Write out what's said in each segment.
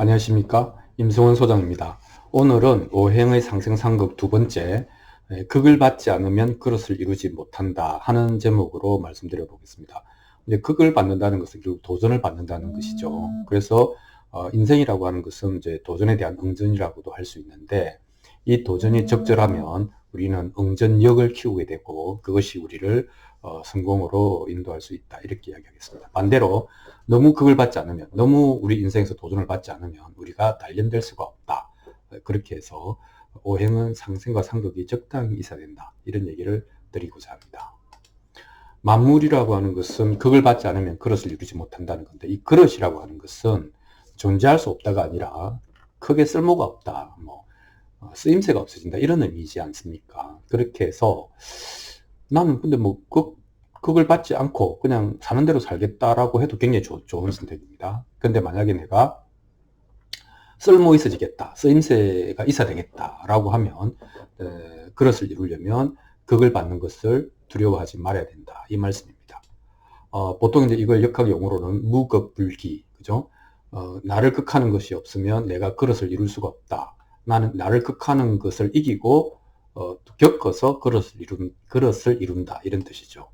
안녕하십니까, 임성원 소장입니다. 오늘은 오행의 상생상극 두 번째, 극을 받지 않으면 그릇을 이루지 못한다 하는 제목으로 말씀드려 보겠습니다. 이제 극을 받는다는 것은 결국 도전을 받는다는 것이죠. 그래서 인생이라고 하는 것은 이제 도전에 대한 응전이라고도 할 수 있는데, 이 도전이 적절하면 우리는 응전력을 키우게 되고 그것이 우리를 성공으로 인도할 수 있다, 이렇게 이야기하겠습니다. 반대로 너무 그걸 받지 않으면, 너무 우리 인생에서 도전을 받지 않으면 우리가 단련될 수가 없다, 그렇게 해서 오행은 상생과 상극이 적당히 있어야 된다, 이런 얘기를 드리고자 합니다. 만물이라고 하는 것은 극을 받지 않으면 그릇을 이루지 못한다는 건데, 이 그릇이라고 하는 것은 존재할 수 없다가 아니라 크게 쓸모가 없다, 쓰임새가 없어진다, 이런 의미이지 않습니까? 그렇게 해서 나는 근데 극을 받지 않고 그냥 사는 대로 살겠다라고 해도 굉장히 좋은 선택입니다. 근데 만약에 내가 쓸모 있어지겠다, 쓰임새가 있어야 되겠다라고 하면 그것을 이루려면 극을 받는 것을 두려워하지 말아야 된다, 이 말씀입니다. 보통 이제 이걸 역학 용어로는 무극불기, 그죠? 나를 극하는 것이 없으면 내가 그것을 이룰 수가 없다. 나를 극하는 것을 이기고 겪어서 그것을 이룬다, 이런 뜻이죠.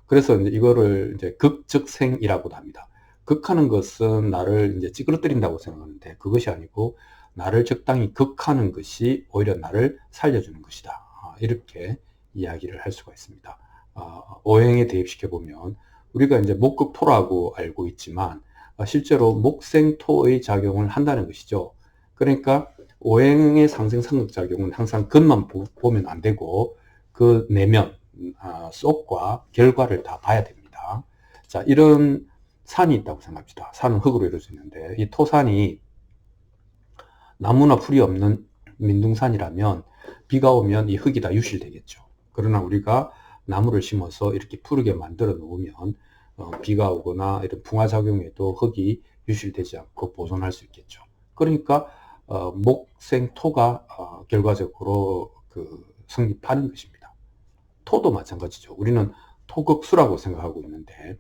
그래서 이제 이거를 이제 극즉생이라고도 합니다. 극하는 것은 나를 이제 찌그러뜨린다고 생각하는데, 그것이 아니고 나를 적당히 극하는 것이 오히려 나를 살려주는 것이다, 이렇게 이야기를 할 수가 있습니다. 오행에 대입시켜 보면 우리가 이제 목극토라고 알고 있지만 실제로 목생토의 작용을 한다는 것이죠. 그러니까 오행의 상생상극 작용은 항상 겉만 보면 안 되고 그 내면, 속과 결과를 다 봐야 됩니다. 자, 이런 산이 있다고 생각합시다. 산은 흙으로 이루어져 있는데, 이 토산이 나무나 풀이 없는 민둥산이라면 비가 오면 이 흙이 다 유실되겠죠. 그러나 우리가 나무를 심어서 이렇게 푸르게 만들어 놓으면 비가 오거나 이런 풍화작용에도 흙이 유실되지 않고 보존할 수 있겠죠. 그러니까 목생토가 결과적으로 성립하는 것입니다. 토도 마찬가지죠. 우리는 토극수라고 생각하고 있는데,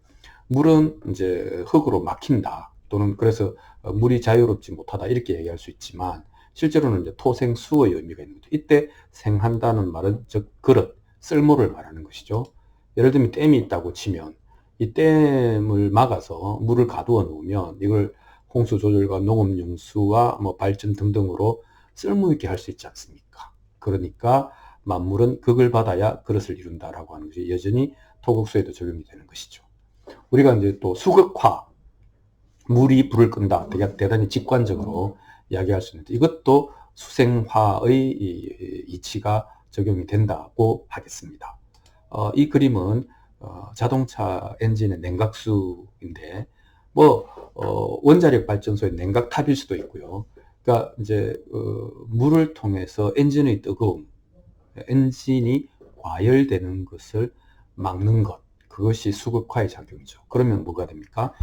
물은 이제 흙으로 막힌다, 또는 그래서 물이 자유롭지 못하다, 이렇게 얘기할 수 있지만 실제로는 이제 토생수의 의미가 있는 거죠. 이때 생한다는 말은 즉 그릇, 쓸모를 말하는 것이죠. 예를 들면 댐이 있다고 치면 이 댐을 막아서 물을 가두어 놓으면 이걸 홍수 조절과 농업용수와 발전 등등으로 쓸모 있게 할 수 있지 않습니까? 그러니까 만물은 극을 받아야 그릇을 이룬다라고 하는 것이 여전히 토극수에도 적용이 되는 것이죠. 우리가 이제 또 수극화, 물이 불을 끈다, 되게 대단히 직관적으로 이야기할 수 있는데, 이것도 수생화의 이치가 적용이 된다고 하겠습니다. 이 그림은 자동차 엔진의 냉각수인데, 원자력 발전소의 냉각탑일 수도 있고요. 그러니까 이제 물을 통해서 엔진의 뜨거움, 엔진이 과열되는 것을 막는 것, 그것이 수극화의 작용이죠. 그러면 뭐가 됩니까?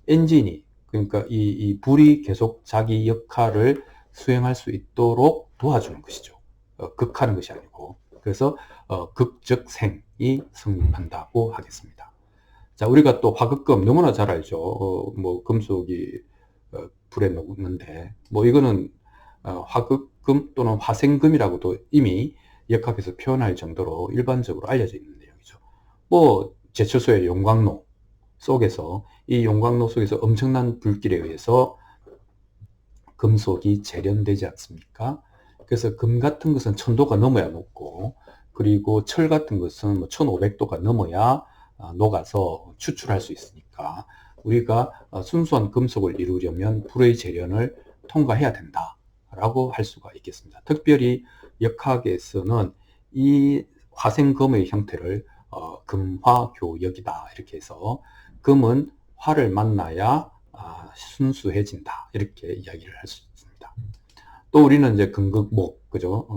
엔진이, 그러니까 이 불이 계속 자기 역할을 수행할 수 있도록 도와주는 것이죠. 극하는 것이 아니고. 그래서 극즉생이 성립한다고 하겠습니다. 자, 우리가 또 화극금 너무나 잘 알죠. 금속이 불에 녹는데, 이거는 화극금 또는 화생금이라고도 이미 역학에서 표현할 정도로 일반적으로 알려져 있는 내용이죠. 제철소의 용광로 속에서, 이 용광로 속에서 엄청난 불길에 의해서 금속이 재련되지 않습니까? 그래서 금 같은 것은 1000도가 넘어야 녹고, 그리고 철 같은 것은 1500도가 넘어야 녹아서 추출할 수 있으니까 우리가 순수한 금속을 이루려면 불의 재련을 통과해야 된다라고 할 수가 있겠습니다. 특별히 역학에서는 이 화생금의 형태를 금화교역이다, 이렇게 해서 금은 화를 만나야 순수해진다, 이렇게 이야기를 할 수 있습니다. 또 우리는 이제 금극목, 그죠?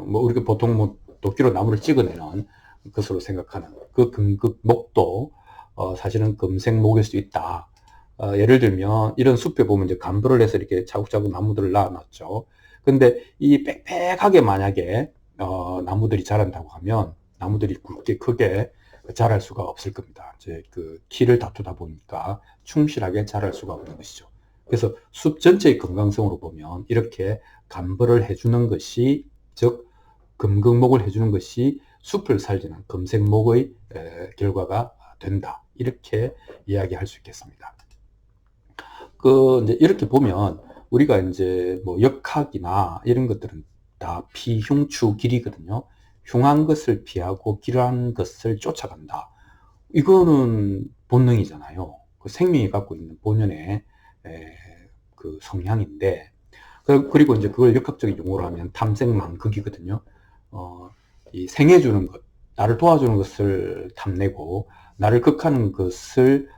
우리가 보통 도끼로 나무를 찍어내는 것으로 생각하는 그 금극목도 사실은 금생목일 수 있다. 예를 들면 이런 숲에 보면 이제 감도를 해서 이렇게 차곡차곡 나무들을 놔놨죠. 근데 이 빽빽하게 만약에 나무들이 자란다고 하면 나무들이 굵게 크게 자랄 수가 없을 겁니다. 이제 그 키를 다투다 보니까 충실하게 자랄 수가 없는 것이죠. 그래서 숲 전체의 건강성으로 보면 이렇게 감벌을 해주는 것이, 즉 금극목을 해주는 것이 숲을 살리는 금색목의 결과가 된다. 이렇게 이야기할 수 있겠습니다. 이제 이렇게 보면 우리가 이제 뭐 역학이나 이런 것들은 다 피흉추 길이거든요. 흉한 것을 피하고 길한 것을 쫓아간다. 이거는 본능이잖아요. 그 생명이 갖고 있는 본연의 그 성향인데, 그리고 이제 그걸 역학적인 용어로 하면 탐색망극이거든요. 이 생해주는 것, 나를 도와주는 것을 탐내고 나를 극하는 것을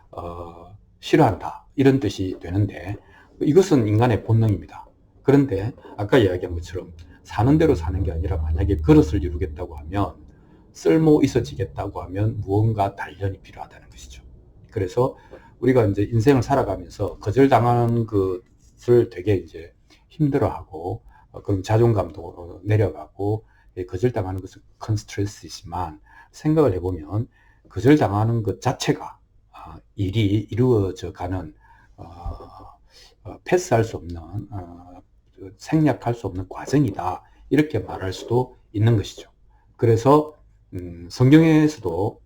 싫어한다, 이런 뜻이 되는데, 이것은 인간의 본능입니다. 그런데 아까 이야기한 것처럼 사는 대로 사는 게 아니라 만약에 그릇을 이루겠다고 하면, 쓸모 있어지겠다고 하면 무언가 단련이 필요하다는 것이죠. 그래서 우리가 이제 인생을 살아가면서 거절당하는 것을 되게 이제 힘들어하고, 그럼 자존감도 내려가고, 거절당하는 것은 큰 스트레스이지만, 생각을 해보면 거절당하는 것 자체가 일이 이루어져 가는 패스할 수 없는, 생략할 수 없는 과정이다, 이렇게 말할 수도 있는 것이죠. 그래서 성경에서도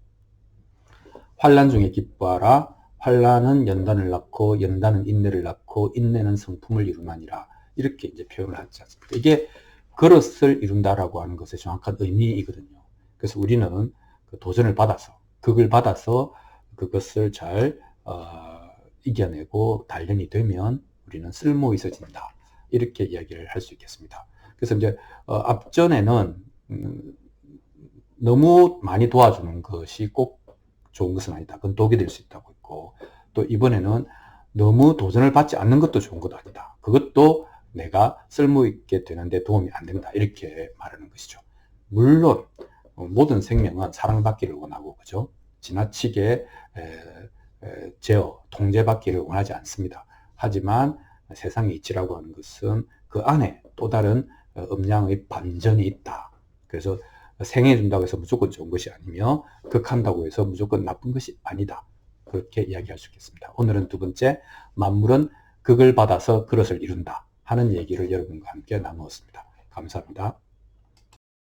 환난 중에 기뻐하라, 환난은 연단을 낳고 연단은 인내를 낳고 인내는 성품을 이루나니라, 이렇게 이제 표현을 하지 않습니까? 이게 그릇을 이룬다라고 하는 것의 정확한 의미이거든요. 그래서 우리는 그 도전을 받아서, 극을 받아서 그것을 잘 이겨내고 단련이 되면 우리는 쓸모 있어진다, 이렇게 이야기를 할 수 있겠습니다. 그래서 이제 앞전에는 너무 많이 도와주는 것이 꼭 좋은 것은 아니다, 그건 독이 될 수 있다고 했고, 또 이번에는 너무 도전을 받지 않는 것도 좋은 것 아니다, 그것도 내가 쓸모있게 되는데 도움이 안 된다, 이렇게 말하는 것이죠. 물론 모든 생명은 사랑받기를 원하고, 그죠? 지나치게 제어, 통제받기를 원하지 않습니다. 하지만 세상의 이치라고 하는 것은 그 안에 또 다른 음양의 반전이 있다. 그래서 생해준다고 해서 무조건 좋은 것이 아니며, 극한다고 해서 무조건 나쁜 것이 아니다, 그렇게 이야기할 수 있겠습니다. 오늘은 두 번째, 만물은 극을 받아서 그릇을 이룬다 하는 얘기를 여러분과 함께 나누었습니다. 감사합니다.